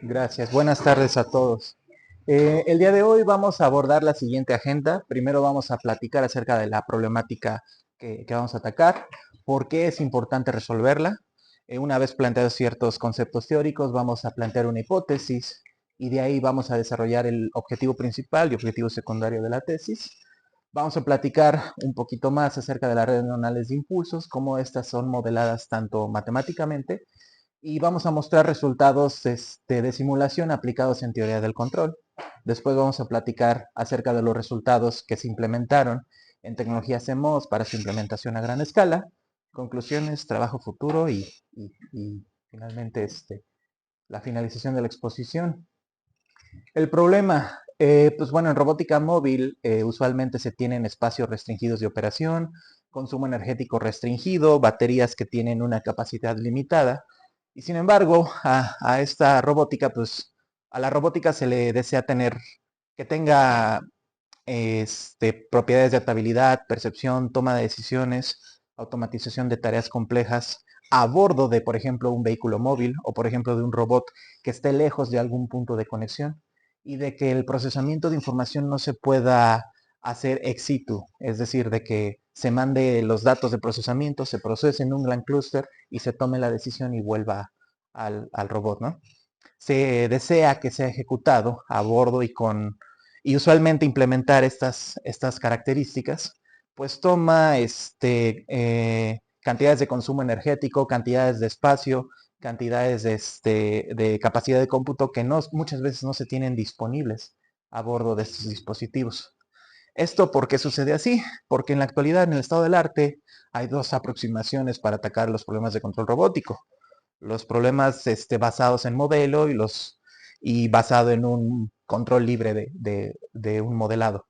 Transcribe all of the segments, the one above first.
Gracias. Buenas tardes a todos. El día de hoy vamos a abordar la siguiente agenda. Primero vamos a platicar acerca de la problemática que vamos a atacar, por qué es importante resolverla. Una vez planteados ciertos conceptos teóricos, vamos a plantear una hipótesis y de ahí vamos a desarrollar el objetivo principal y objetivo secundario de la tesis. Vamos a platicar un poquito más acerca de las redes neuronales de impulsos, cómo estas son modeladas tanto matemáticamente y vamos a mostrar resultados de simulación aplicados en teoría del control. Después vamos a platicar acerca de los resultados que se implementaron en tecnologías CMOS para su implementación a gran escala, conclusiones, trabajo futuro y finalmente la finalización de la exposición. El problema, pues bueno, en robótica móvil usualmente se tienen espacios restringidos de operación, consumo energético restringido, baterías que tienen una capacidad limitada. Y sin embargo, a esta robótica, pues a la robótica se le desea tener que tenga propiedades de adaptabilidad, percepción, toma de decisiones, automatización de tareas complejas a bordo de, por ejemplo, un vehículo móvil o, por ejemplo, de un robot que esté lejos de algún punto de conexión y de que el procesamiento de información no se pueda hacer ex situ, es decir, de que se mande los datos de procesamiento, se procese en un gran clúster y se tome la decisión y vuelva al robot, ¿no? Se desea que sea ejecutado a bordo y usualmente implementar estas características, pues toma cantidades de consumo energético, cantidades de espacio, cantidades de capacidad de cómputo que muchas veces no se tienen disponibles a bordo de estos dispositivos. ¿Esto por qué sucede así? Porque en la actualidad, en el estado del arte, hay dos aproximaciones para atacar los problemas de control robótico. Los problemas basados en modelo y basado en un control libre de un modelado.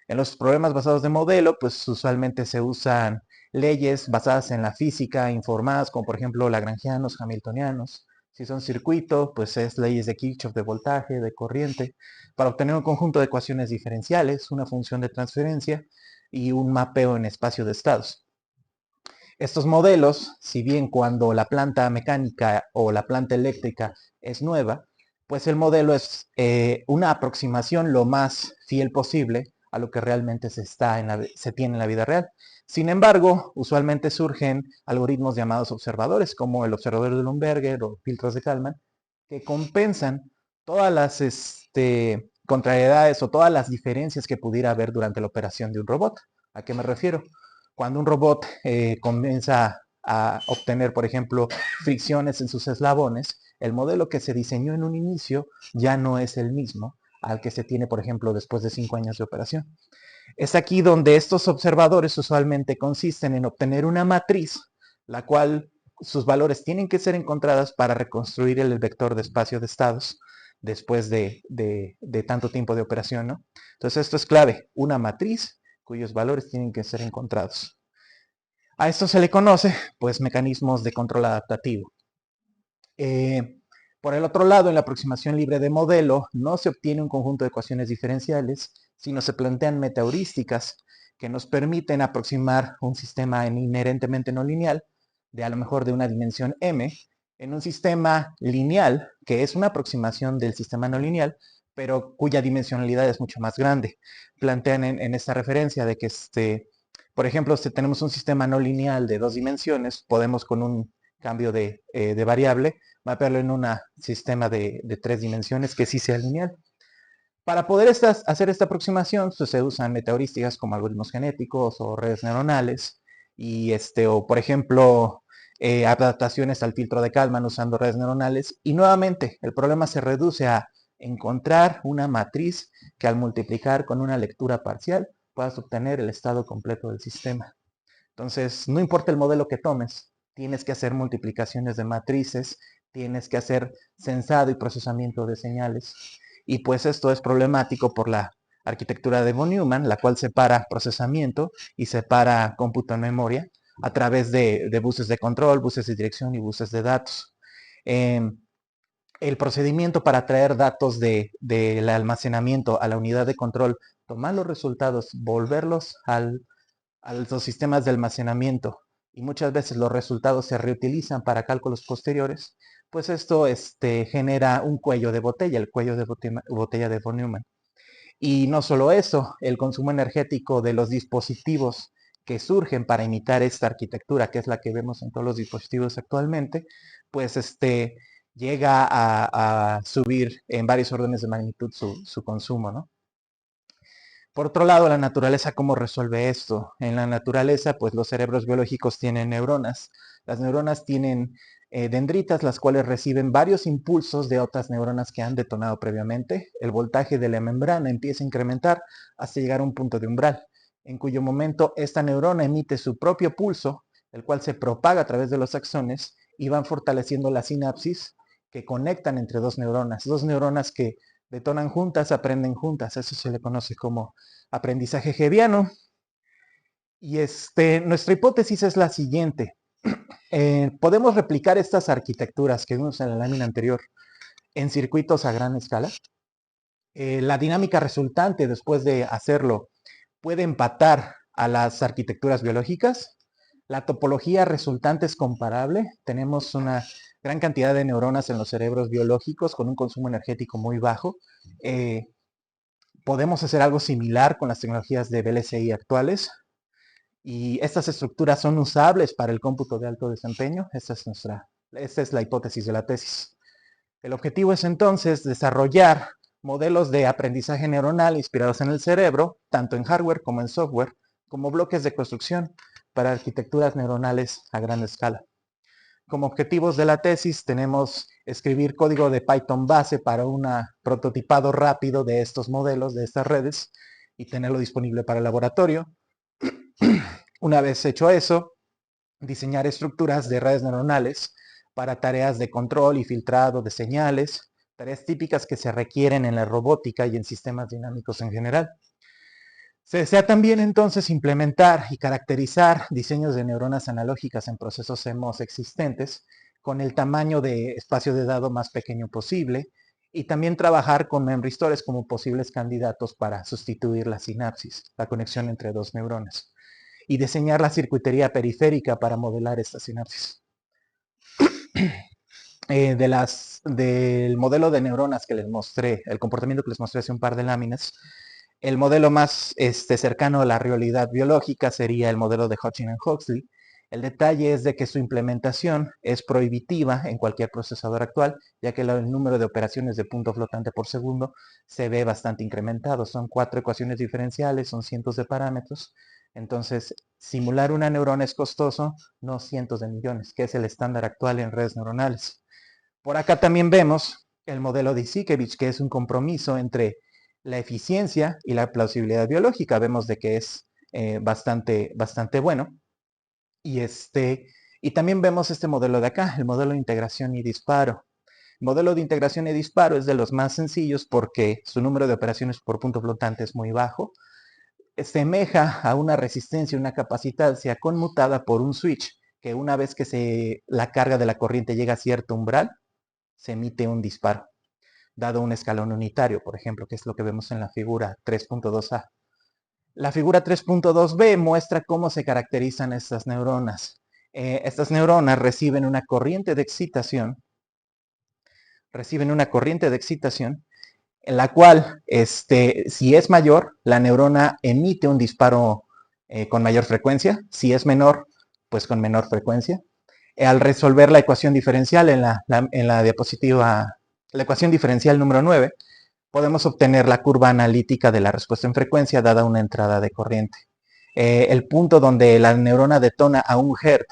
En los problemas basados de modelo, pues usualmente se usan leyes basadas en la física, informadas, como por ejemplo lagrangianos, hamiltonianos. Si son circuitos, pues es leyes de Kirchhoff de voltaje, de corriente, para obtener un conjunto de ecuaciones diferenciales, una función de transferencia y un mapeo en espacio de estados. Estos modelos, si bien cuando la planta mecánica o la planta eléctrica es nueva, pues el modelo es una aproximación lo más fiel posible a lo que realmente se tiene en la vida real. Sin embargo, usualmente surgen algoritmos llamados observadores, como el observador de Lumberger o filtros de Kalman, que compensan todas las contrariedades o todas las diferencias que pudiera haber durante la operación de un robot. ¿A qué me refiero? Cuando un robot comienza a obtener, por ejemplo, fricciones en sus eslabones, el modelo que se diseñó en un inicio ya no es el mismo al que se tiene, por ejemplo, después de 5 años de operación. Es aquí donde estos observadores usualmente consisten en obtener una matriz, la cual sus valores tienen que ser encontradas para reconstruir el vector de espacio de estados después de tanto tiempo de operación, ¿no? Entonces esto es clave, una matriz cuyos valores tienen que ser encontrados. A esto se le conoce, pues, mecanismos de control adaptativo. Eh, por el otro lado, en la aproximación libre de modelo, no se obtiene un conjunto de ecuaciones diferenciales, sino se plantean metaheurísticas que nos permiten aproximar un sistema inherentemente no lineal, de a lo mejor de una dimensión m, en un sistema lineal, que es una aproximación del sistema no lineal, pero cuya dimensionalidad es mucho más grande. Plantean en esta referencia de que por ejemplo, si tenemos un sistema no lineal de 2 dimensiones, podemos con un cambio de variable mapearlo en un sistema de 3 dimensiones que sí sea lineal. Para poder hacer esta aproximación, pues, se usan metaheurísticas como algoritmos genéticos o redes neuronales o por ejemplo adaptaciones al filtro de Kalman usando redes neuronales. Y nuevamente el problema se reduce a encontrar una matriz que al multiplicar con una lectura parcial puedas obtener el estado completo del sistema. Entonces, no importa el modelo que tomes, tienes que hacer multiplicaciones de matrices, tienes que hacer censado y procesamiento de señales. Y pues esto es problemático por la arquitectura de von Neumann, la cual separa procesamiento y separa cómputo en memoria a través de buses de control, buses de dirección y buses de datos. Eh, el procedimiento para traer datos del almacenamiento a la unidad de control, tomar los resultados, volverlos a los sistemas de almacenamiento y muchas veces los resultados se reutilizan para cálculos posteriores, pues esto genera un cuello de botella, el cuello de botella de von Neumann. Y no solo eso, el consumo energético de los dispositivos que surgen para imitar esta arquitectura, que es la que vemos en todos los dispositivos actualmente, pues llega a subir en varios órdenes de magnitud su consumo, ¿no? Por otro lado, la naturaleza, ¿cómo resuelve esto? En la naturaleza, pues los cerebros biológicos tienen neuronas. Las neuronas tienen dendritas, las cuales reciben varios impulsos de otras neuronas que han detonado previamente. El voltaje de la membrana empieza a incrementar hasta llegar a un punto de umbral, en cuyo momento esta neurona emite su propio pulso, el cual se propaga a través de los axones y van fortaleciendo la sinapsis que conectan entre dos neuronas que detonan juntas, aprenden juntas. Eso se le conoce como aprendizaje hebbiano. Y nuestra hipótesis es la siguiente. Podemos replicar estas arquitecturas que vimos en la lámina anterior en circuitos a gran escala. La dinámica resultante después de hacerlo puede empatar a las arquitecturas biológicas. La topología resultante es comparable. Tenemos una gran cantidad de neuronas en los cerebros biológicos con un consumo energético muy bajo. Podemos hacer algo similar con las tecnologías de VLSI actuales. Y estas estructuras son usables para el cómputo de alto desempeño. Esta es la hipótesis de la tesis. El objetivo es entonces desarrollar modelos de aprendizaje neuronal inspirados en el cerebro, tanto en hardware como en software, como bloques de construcción para arquitecturas neuronales a gran escala. Como objetivos de la tesis tenemos escribir código de Python base para un prototipado rápido de estos modelos, de estas redes, y tenerlo disponible para el laboratorio. Una vez hecho eso, diseñar estructuras de redes neuronales para tareas de control y filtrado de señales, tareas típicas que se requieren en la robótica y en sistemas dinámicos en general. Se desea también entonces implementar y caracterizar diseños de neuronas analógicas en procesos CMOS existentes con el tamaño de espacio de dado más pequeño posible y también trabajar con memory stores como posibles candidatos para sustituir la sinapsis, la conexión entre dos neuronas, y diseñar la circuitería periférica para modelar esta sinapsis. Del modelo de neuronas que les mostré, el comportamiento que les mostré hace un par de láminas, el modelo más cercano a la realidad biológica sería el modelo de Hutchinson y Huxley. El detalle es de que su implementación es prohibitiva en cualquier procesador actual, ya que el número de operaciones de punto flotante por segundo se ve bastante incrementado. Son 4 ecuaciones diferenciales, son cientos de parámetros. Entonces, simular una neurona es costoso, no cientos de millones, que es el estándar actual en redes neuronales. Por acá también vemos el modelo de Izikevich, que es un compromiso entre la eficiencia y la plausibilidad biológica. Vemos de que es bastante bueno. Y también vemos este modelo de acá, el modelo de integración y disparo. El modelo de integración y disparo es de los más sencillos porque su número de operaciones por punto flotante es muy bajo. Semeja a una resistencia, una capacitancia conmutada por un switch, que una vez que la carga de la corriente llega a cierto umbral, se emite un disparo, dado un escalón unitario, por ejemplo, que es lo que vemos en la figura 3.2a. La figura 3.2b muestra cómo se caracterizan estas neuronas. Estas neuronas reciben una corriente de excitación, en la cual, si es mayor, la neurona emite un disparo con mayor frecuencia. Si es menor, pues con menor frecuencia. Al resolver la ecuación diferencial en la diapositiva, la ecuación diferencial número 9, podemos obtener la curva analítica de la respuesta en frecuencia dada una entrada de corriente. El punto donde la neurona detona a 1 Hz,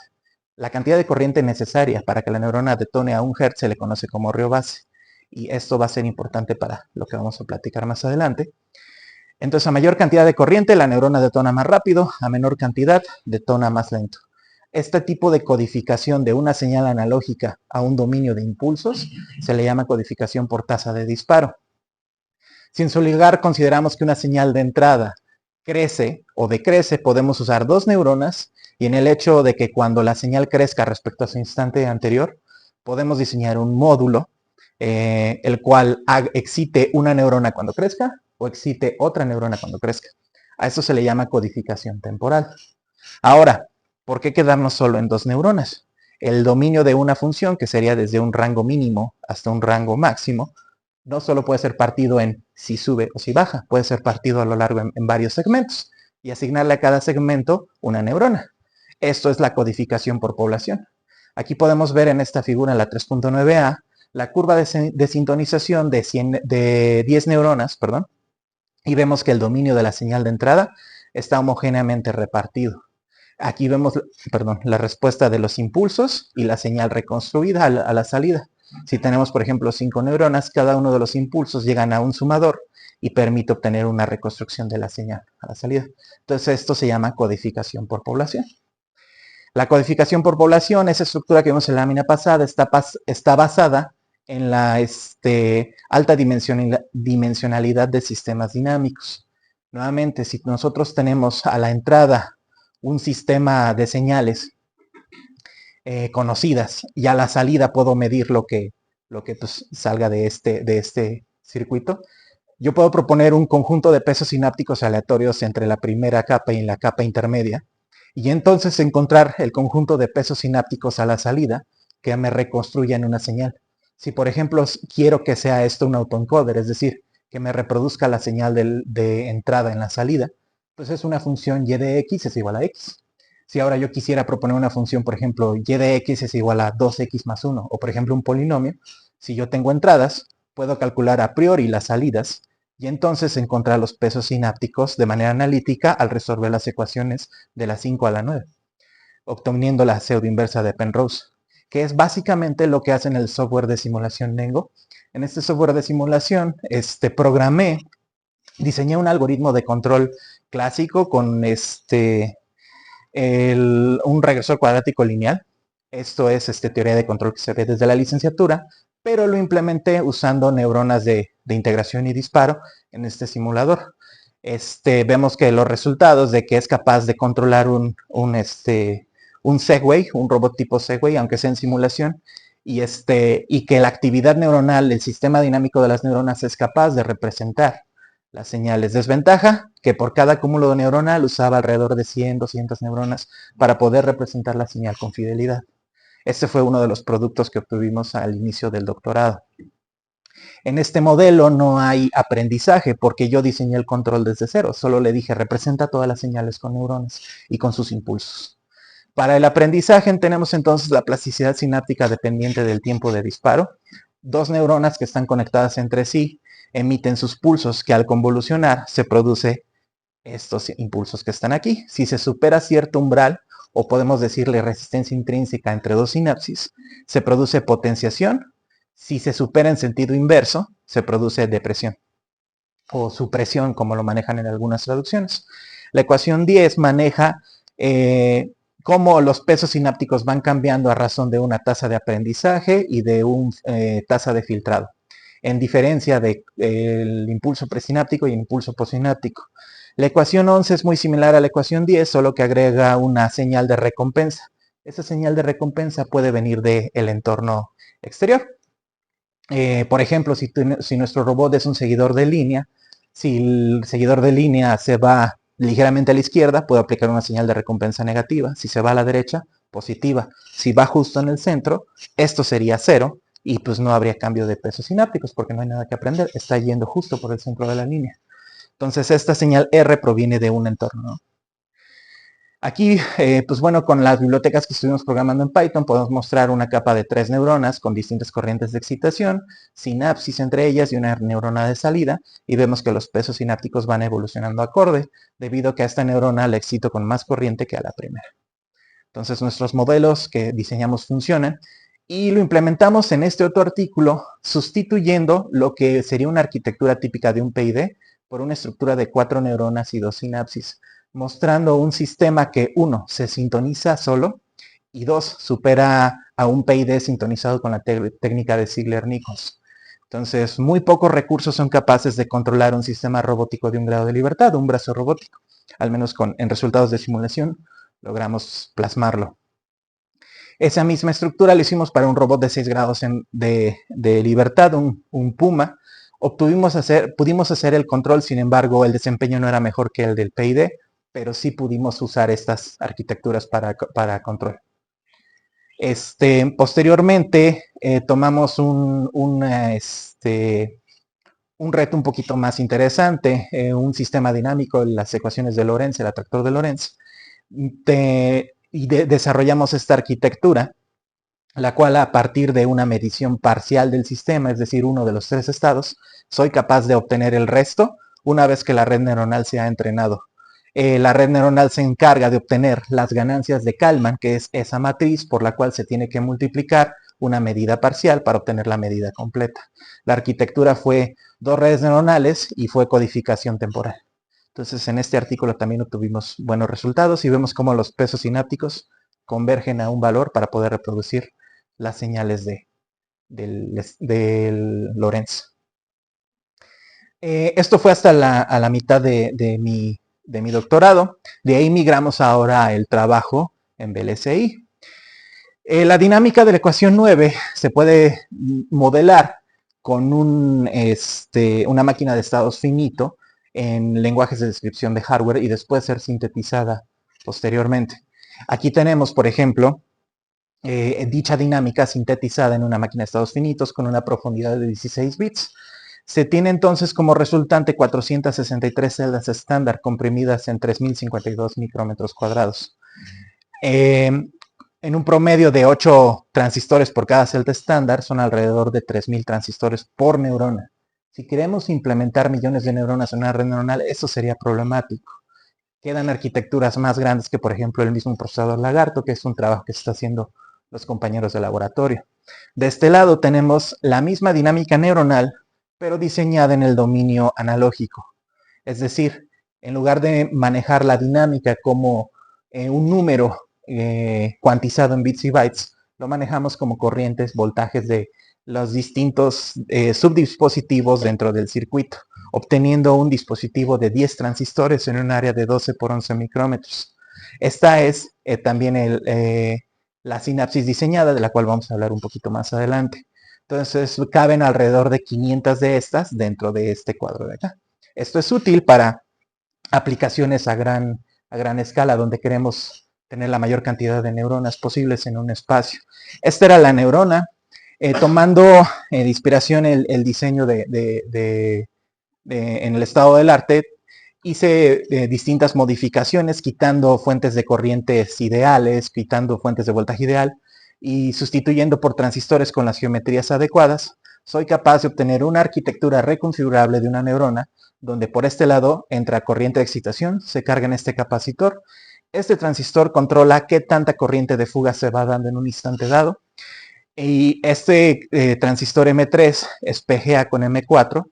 la cantidad de corriente necesaria para que la neurona detone a 1 Hz se le conoce como río base. Y esto va a ser importante para lo que vamos a platicar más adelante. Entonces, a mayor cantidad de corriente, la neurona detona más rápido, a menor cantidad, detona más lento. Este tipo de codificación de una señal analógica a un dominio de impulsos se le llama codificación por tasa de disparo. Si en su lugar consideramos que una señal de entrada crece o decrece, podemos usar 2 neuronas y en el hecho de que cuando la señal crezca respecto a su instante anterior, podemos diseñar un módulo el cual excite una neurona cuando crezca o excite otra neurona cuando crezca. A eso se le llama codificación temporal. Ahora, ¿Por qué quedarnos solo en 2 neuronas? El dominio de una función, que sería desde un rango mínimo hasta un rango máximo, no solo puede ser partido en si sube o si baja, puede ser partido a lo largo en varios segmentos y asignarle a cada segmento una neurona. Esto es la codificación por población. Aquí podemos ver en esta figura, en la 3.9a, la curva de sintonización de 10 neuronas, perdón, y vemos que el dominio de la señal de entrada está homogéneamente repartido. Aquí vemos, perdón, la respuesta de los impulsos y la señal reconstruida a la salida. Si tenemos, por ejemplo, 5 neuronas, cada uno de los impulsos llegan a un sumador y permite obtener una reconstrucción de la señal a la salida. Entonces esto se llama codificación por población. La codificación por población, esa estructura que vimos en la lámina pasada, está basada en la alta dimensionalidad de sistemas dinámicos. Nuevamente, si nosotros tenemos a la entrada un sistema de señales conocidas y a la salida puedo medir lo que pues, salga de este circuito, yo puedo proponer un conjunto de pesos sinápticos aleatorios entre la primera capa y la capa intermedia, y entonces encontrar el conjunto de pesos sinápticos a la salida que me reconstruyan una señal. Si por ejemplo quiero que sea esto un autoencoder, es decir, que me reproduzca la señal de entrada en la salida, pues es una función y de x es igual a x. Si ahora yo quisiera proponer una función, por ejemplo, y de x es igual a 2x más 1, o por ejemplo un polinomio, si yo tengo entradas, puedo calcular a priori las salidas y entonces encontrar los pesos sinápticos de manera analítica al resolver las ecuaciones de la 5 a la 9, obteniendo la pseudoinversa de Penrose, que es básicamente lo que hace en el software de simulación Nengo. En este software de simulación, diseñé un algoritmo de control clásico con un regresor cuadrático lineal. Esto es teoría de control que se ve desde la licenciatura, pero lo implementé usando neuronas de integración y disparo en este simulador. Vemos que los resultados de que es capaz de controlar un Segway, un robot tipo Segway, aunque sea en simulación, y que la actividad neuronal, el sistema dinámico de las neuronas es capaz de representar las señales. Desventaja, que por cada cúmulo neuronal usaba alrededor de 100, 200 neuronas para poder representar la señal con fidelidad. Este fue uno de los productos que obtuvimos al inicio del doctorado. En este modelo no hay aprendizaje porque yo diseñé el control desde cero. Solo le dije, representa todas las señales con neuronas y con sus impulsos. Para el aprendizaje tenemos entonces la plasticidad sináptica dependiente del tiempo de disparo. 2 neuronas que están conectadas entre sí emiten sus pulsos que al convolucionar se produce estos impulsos que están aquí. Si se supera cierto umbral, o podemos decirle resistencia intrínseca entre dos sinapsis, se produce potenciación. Si se supera en sentido inverso, se produce depresión o supresión, como lo manejan en algunas traducciones. La ecuación 10 maneja cómo los pesos sinápticos van cambiando a razón de una tasa de aprendizaje y de una tasa de filtrado, en diferencia del impulso presináptico y el impulso postsináptico. La ecuación 11 es muy similar a la ecuación 10, solo que agrega una señal de recompensa. Esa señal de recompensa puede venir del entorno exterior. Por ejemplo, si nuestro robot es un seguidor de línea, si el seguidor de línea se va ligeramente a la izquierda, puedo aplicar una señal de recompensa negativa. Si se va a la derecha, positiva. Si va justo en el centro, esto sería 0 y pues no habría cambio de pesos sinápticos porque no hay nada que aprender. Está yendo justo por el centro de la línea. Entonces esta señal R proviene de un entorno, ¿no? Aquí, pues bueno, con las bibliotecas que estuvimos programando en Python podemos mostrar una capa de 3 neuronas con distintas corrientes de excitación, sinapsis entre ellas y una neurona de salida, y vemos que los pesos sinápticos van evolucionando acorde, debido a que a esta neurona la excito con más corriente que a la primera. Entonces nuestros modelos que diseñamos funcionan, y lo implementamos en este otro artículo, sustituyendo lo que sería una arquitectura típica de un PID por una estructura de 4 neuronas y 2 sinapsis, mostrando un sistema que, 1, se sintoniza solo, y 2, supera a un PID sintonizado con la técnica de Ziegler-Nichols. Entonces, muy pocos recursos son capaces de controlar un sistema robótico de un grado de libertad, un brazo robótico. Al menos en resultados de simulación logramos plasmarlo. Esa misma estructura la hicimos para un robot de 6 grados de libertad, un Puma. Pudimos hacer el control, sin embargo, el desempeño no era mejor que el del PID, pero sí pudimos usar estas arquitecturas para control. Posteriormente tomamos un reto un poquito más interesante, un sistema dinámico, las ecuaciones de Lorentz, el atractor de Lorentz, desarrollamos esta arquitectura, la cual a partir de una medición parcial del sistema, es decir, uno de los tres estados, soy capaz de obtener el resto una vez que la red neuronal se ha entrenado. La red neuronal se encarga de obtener las ganancias de Kalman, que es esa matriz por la cual se tiene que multiplicar una medida parcial para obtener la medida completa. La arquitectura fue dos redes neuronales y fue codificación temporal. Entonces, en este artículo también obtuvimos buenos resultados y vemos cómo los pesos sinápticos convergen a un valor para poder reproducir las señales del Lorentz. Esto fue hasta a la mitad de mi doctorado. De ahí migramos ahora al trabajo en VLSI. La dinámica de la ecuación 9 se puede modelar con una máquina de estados finito en lenguajes de descripción de hardware y después ser sintetizada posteriormente. Aquí tenemos, por ejemplo, dicha dinámica sintetizada en una máquina de estados finitos con una profundidad de 16 bits. Se tiene entonces como resultante 463 celdas estándar comprimidas en 3052 micrómetros cuadrados. En un promedio de 8 transistores por cada celda estándar, son alrededor de 3000 transistores por neurona. Si queremos implementar millones de neuronas en una red neuronal, eso sería problemático. Quedan arquitecturas más grandes que, por ejemplo, el mismo procesador Lagarto, que es un trabajo que se está haciendo los compañeros de laboratorio. De este lado tenemos la misma dinámica neuronal, pero diseñada en el dominio analógico. Es decir, en lugar de manejar la dinámica como un número cuantizado en bits y bytes, lo manejamos como corrientes, voltajes de los distintos subdispositivos dentro del circuito, obteniendo un dispositivo de 10 transistores en un área de 12 por 11 micrómetros. Esta es también la sinapsis diseñada, de la cual vamos a hablar un poquito más adelante. Entonces, caben alrededor de 500 de estas dentro de este cuadro de acá. Esto es útil para aplicaciones a gran escala, donde queremos tener la mayor cantidad de neuronas posibles en un espacio. Esta era la neurona, tomando de inspiración el diseño en el estado del arte, hice distintas modificaciones, quitando fuentes de corrientes ideales, quitando fuentes de voltaje ideal y sustituyendo por transistores con las geometrías adecuadas. Soy capaz de obtener una arquitectura reconfigurable de una neurona, donde por este lado entra corriente de excitación, se carga en este capacitor. Este transistor controla qué tanta corriente de fuga se va dando en un instante dado. Y este transistor M3 es PGA con M4.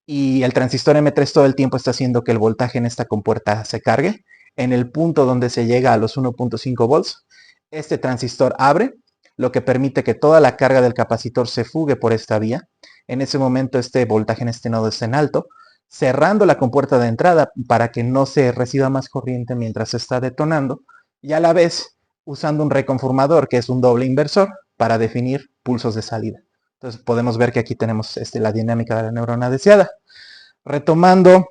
Y el transistor M3 todo el tiempo está haciendo que el voltaje en esta compuerta se cargue. En el punto donde se llega a los 1.5 volts, este transistor abre, lo que permite que toda la carga del capacitor se fugue por esta vía. En ese momento este voltaje en este nodo está en alto, cerrando la compuerta de entrada para que no se reciba más corriente mientras se está detonando, y a la vez usando un reconformador, que es un doble inversor, para definir pulsos de salida. Entonces podemos ver que aquí tenemos la dinámica de la neurona deseada. Retomando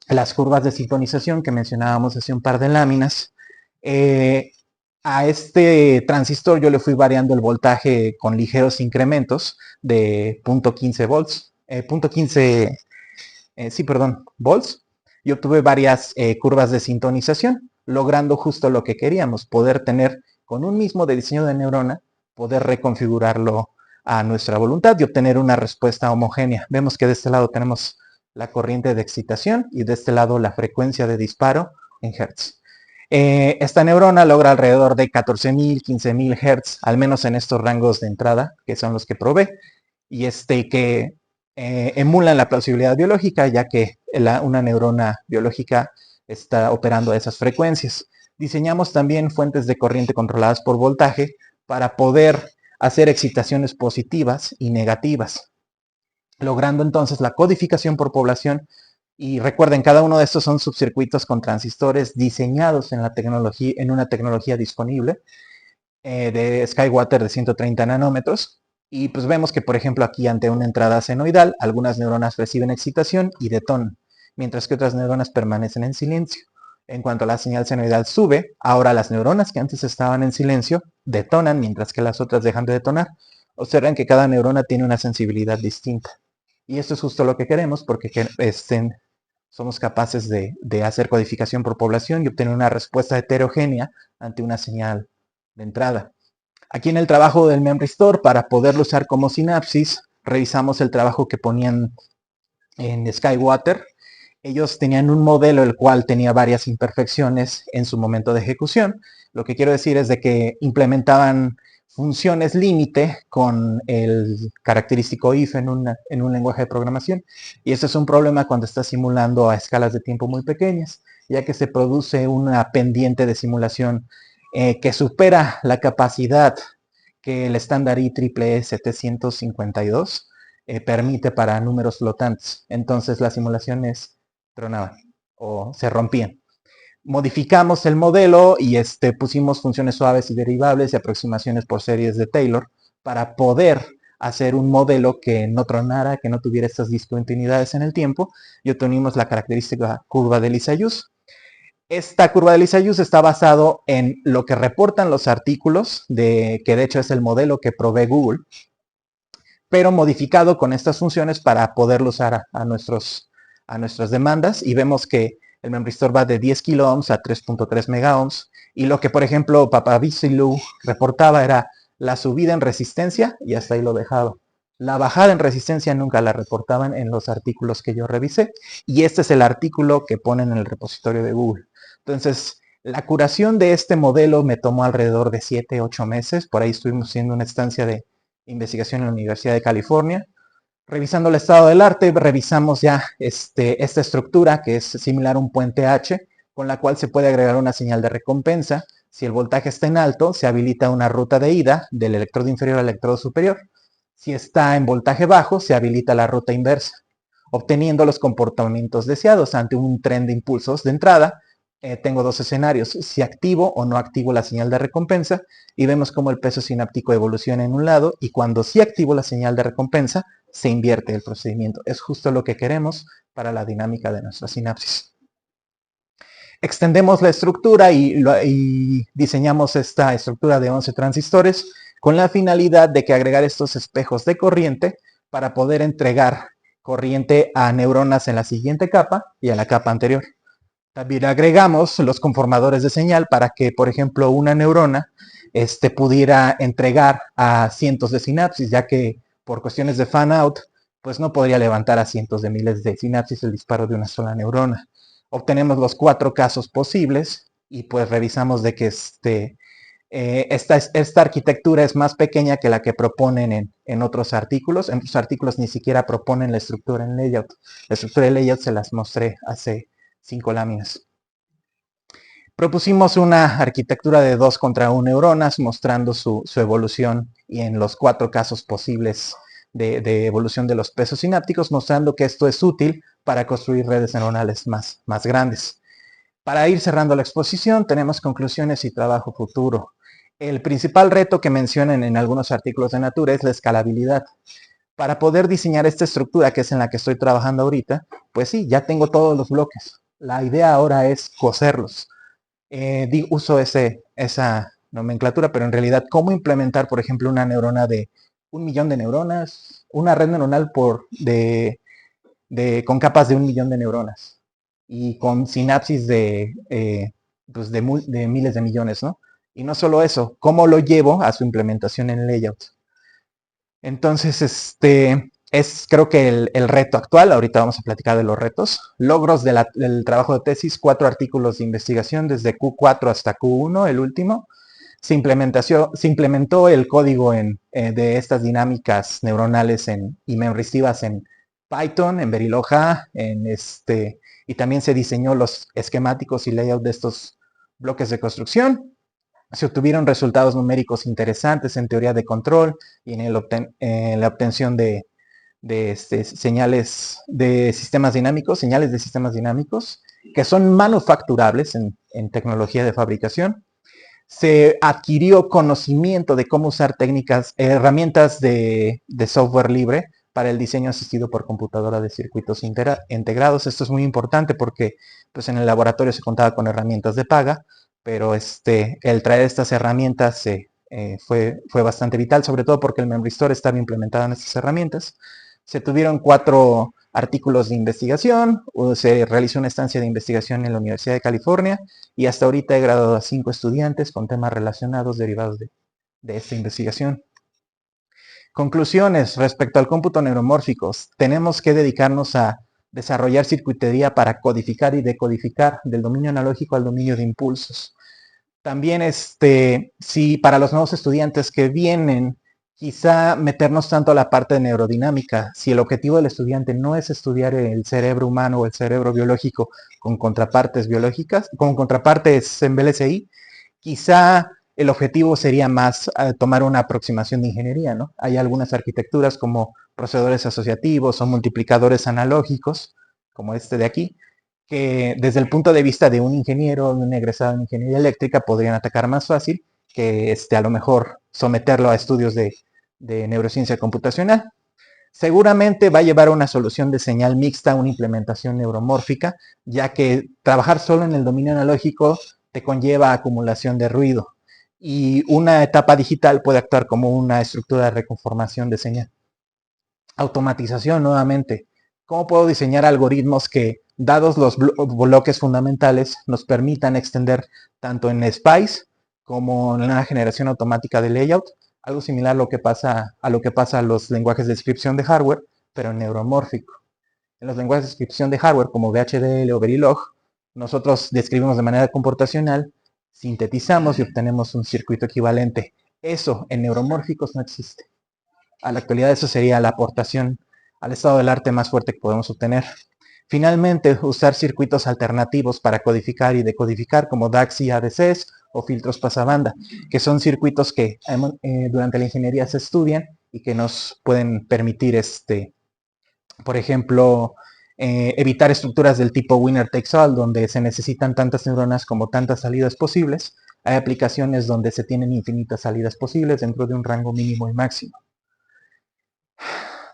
las curvas de sintonización que mencionábamos hace un par de láminas, a este transistor yo le fui variando el voltaje con ligeros incrementos de 0.15 volts, volts, y obtuve varias curvas de sintonización, logrando justo lo que queríamos, poder tener con un mismo diseño de neurona, poder reconfigurarlo a nuestra voluntad y obtener una respuesta homogénea. Vemos que de este lado tenemos la corriente de excitación y de este lado la frecuencia de disparo en hertz. Esta neurona logra alrededor de 14.000, 15.000 hertz, al menos en estos rangos de entrada, que son los que probé, y que emulan la plausibilidad biológica, ya que una neurona biológica está operando a esas frecuencias. Diseñamos también fuentes de corriente controladas por voltaje para poder hacer excitaciones positivas y negativas, logrando entonces la codificación por población. Y recuerden, cada uno de estos son subcircuitos con transistores diseñados en una tecnología disponible de Skywater de 130 nanómetros. Y pues vemos que, por ejemplo, aquí ante una entrada senoidal, algunas neuronas reciben excitación y detonan, mientras que otras neuronas permanecen en silencio. En cuanto la señal senoidal sube, ahora las neuronas que antes estaban en silencio detonan mientras que las otras dejan de detonar. Observen que cada neurona tiene una sensibilidad distinta. Y esto es justo lo que queremos porque somos capaces de hacer codificación por población y obtener una respuesta heterogénea ante una señal de entrada. Aquí en el trabajo del Memory Store, para poderlo usar como sinapsis, revisamos el trabajo que ponían en Skywater. Ellos tenían un modelo el cual tenía varias imperfecciones en su momento de ejecución. Lo que quiero decir es de que implementaban funciones límite con el característico if en un lenguaje de programación. Y eso es un problema cuando estás simulando a escalas de tiempo muy pequeñas, ya que se produce una pendiente de simulación que supera la capacidad que el estándar IEEE 752 permite para números flotantes. Entonces las simulaciones tronaban o se rompían. Modificamos el modelo y pusimos funciones suaves y derivables y aproximaciones por series de Taylor para poder hacer un modelo que no tronara, que no tuviera estas discontinuidades en el tiempo, y obtuvimos la característica curva de Lissajous. Esta curva de Lissajous está basado en lo que reportan los artículos, que de hecho es el modelo que provee Google, pero modificado con estas funciones para poderlo usar a nuestras demandas, y vemos que el Memory Store va de 10 kiloohms a 3.3 megaohms, y lo que por ejemplo Papavisilou reportaba era la subida en resistencia, y hasta ahí lo dejaba. La bajada en resistencia nunca la reportaban en los artículos que yo revisé, y este es el artículo que ponen en el repositorio de Google. Entonces, la curación de este modelo me tomó alrededor de 7-8 meses, por ahí estuvimos haciendo una estancia de investigación en la Universidad de California. Revisando el estado del arte, revisamos ya esta estructura que es similar a un puente H, con la cual se puede agregar una señal de recompensa. Si el voltaje está en alto, se habilita una ruta de ida del electrodo inferior al electrodo superior. Si está en voltaje bajo, se habilita la ruta inversa, obteniendo los comportamientos deseados ante un tren de impulsos de entrada. Tengo dos escenarios, si activo o no activo la señal de recompensa, y vemos cómo el peso sináptico evoluciona en un lado, y cuando sí activo la señal de recompensa, se invierte el procedimiento. Es justo lo que queremos para la dinámica de nuestra sinapsis. Extendemos la estructura y diseñamos esta estructura de 11 transistores con la finalidad de que agregar estos espejos de corriente para poder entregar corriente a neuronas en la siguiente capa y a la capa anterior. También agregamos los conformadores de señal para que, por ejemplo, una neurona pudiera entregar a cientos de sinapsis, ya que por cuestiones de fan-out, pues no podría levantar a cientos de miles de sinapsis el disparo de una sola neurona. Obtenemos los 4 casos posibles y pues revisamos de que esta arquitectura es más pequeña que la que proponen en otros artículos. En otros artículos ni siquiera proponen la estructura en layout. La estructura de layout se las mostré hace 5 láminas. Propusimos una arquitectura de 2 contra 1 neuronas mostrando su evolución y en los 4 casos posibles de evolución de los pesos sinápticos, mostrando que esto es útil para construir redes neuronales más grandes. Para ir cerrando la exposición, tenemos conclusiones y trabajo futuro. El principal reto que mencionan en algunos artículos de Nature es la escalabilidad. Para poder diseñar esta estructura, que es en la que estoy trabajando ahorita, pues sí, ya tengo todos los bloques. La idea ahora es coserlos. Uso esa nomenclatura, pero en realidad, ¿cómo implementar, por ejemplo, una neurona de 1 millón de neuronas? Una red neuronal con capas de 1 millón de neuronas y con sinapsis pues de miles de millones, ¿no? Y no solo eso, ¿cómo lo llevo a su implementación en layout? Entonces, creo que el reto actual. Ahorita vamos a platicar de los retos. Logros del trabajo de tesis: 4 artículos de investigación desde Q4 hasta Q1, el último. Se implementó el código de estas dinámicas neuronales y memoristivas en Python, en Verilog, y también se diseñó los esquemáticos y layout de estos bloques de construcción. Se obtuvieron resultados numéricos interesantes en teoría de control y en la obtención de señales de sistemas dinámicos, que son manufacturables en tecnología de fabricación. Se adquirió conocimiento de cómo usar herramientas de software libre para el diseño asistido por computadora de circuitos integrados. Esto es muy importante porque pues, en el laboratorio se contaba con herramientas de paga, pero el traer estas herramientas fue bastante vital, sobre todo porque el Memory Store estaba implementado en estas herramientas. Se tuvieron 4 artículos de investigación, se realizó una estancia de investigación en la Universidad de California y hasta ahorita he graduado a 5 estudiantes con temas relacionados derivados de esta investigación. Conclusiones respecto al cómputo neuromórfico. Tenemos que dedicarnos a desarrollar circuitería para codificar y decodificar del dominio analógico al dominio de impulsos. También, si para los nuevos estudiantes que vienen, quizá meternos tanto a la parte de neurodinámica, si el objetivo del estudiante no es estudiar el cerebro humano o el cerebro biológico con contrapartes biológicas, con contrapartes en VLSI, quizá el objetivo sería más tomar una aproximación de ingeniería, ¿no? Hay algunas arquitecturas como procesadores asociativos o multiplicadores analógicos, como este de aquí, que desde el punto de vista de un ingeniero, de un egresado en ingeniería eléctrica, podrían atacar más fácil que a lo mejor someterlo a estudios de neurociencia computacional. Seguramente va a llevar a una solución de señal mixta, una implementación neuromórfica, ya que trabajar solo en el dominio analógico te conlleva acumulación de ruido y una etapa digital puede actuar como una estructura de reconformación de señal. Automatización nuevamente. ¿Cómo puedo diseñar algoritmos que, dados los bloques fundamentales, nos permitan extender tanto en SPICE como en la generación automática de layout? Algo similar a lo que pasa a los lenguajes de descripción de hardware, pero neuromórfico. En los lenguajes de descripción de hardware como VHDL o Verilog, nosotros describimos de manera computacional, sintetizamos y obtenemos un circuito equivalente. Eso en neuromórficos no existe. A la actualidad eso sería la aportación al estado del arte más fuerte que podemos obtener. Finalmente, usar circuitos alternativos para codificar y decodificar como DACs y ADCs o filtros pasabanda, que son circuitos que durante la ingeniería se estudian y que nos pueden permitir, por ejemplo, evitar estructuras del tipo winner takes all, donde se necesitan tantas neuronas como tantas salidas posibles. Hay aplicaciones donde se tienen infinitas salidas posibles dentro de un rango mínimo y máximo.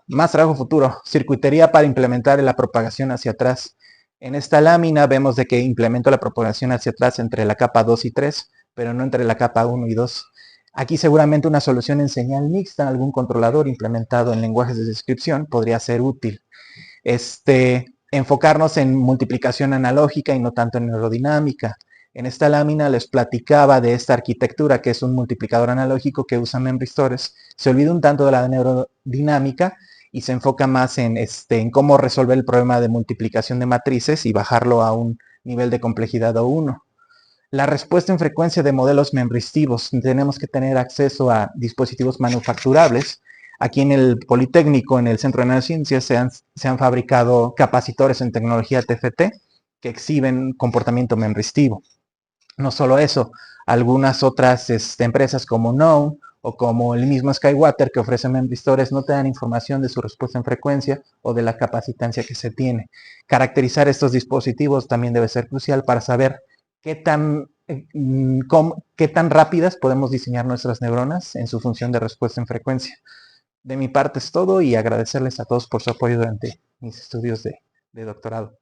Más trabajo futuro, circuitería para implementar la propagación hacia atrás. En esta lámina vemos de que implemento la propagación hacia atrás entre la capa 2 y 3, pero no entre la capa 1 y 2. Aquí seguramente una solución en señal mixta, algún controlador implementado en lenguajes de descripción podría ser útil. Enfocarnos en multiplicación analógica y no tanto en neurodinámica. En esta lámina les platicaba de esta arquitectura que es un multiplicador analógico que usa memory stores. Se olvida un tanto de la neurodinámica y se enfoca más en cómo resolver el problema de multiplicación de matrices y bajarlo a un nivel de complejidad O1. La respuesta en frecuencia de modelos membristivos. Tenemos que tener acceso a dispositivos manufacturables. Aquí en el Politécnico, en el Centro de Neurociencias, se han fabricado capacitores en tecnología TFT que exhiben comportamiento membristivo. No solo eso, algunas otras empresas como Known o como el mismo Skywater que ofrecen membristores no te dan información de su respuesta en frecuencia o de la capacitancia que se tiene. Caracterizar estos dispositivos también debe ser crucial para saber qué tan rápidas podemos diseñar nuestras neuronas en su función de respuesta en frecuencia. De mi parte es todo y agradecerles a todos por su apoyo durante mis estudios de doctorado.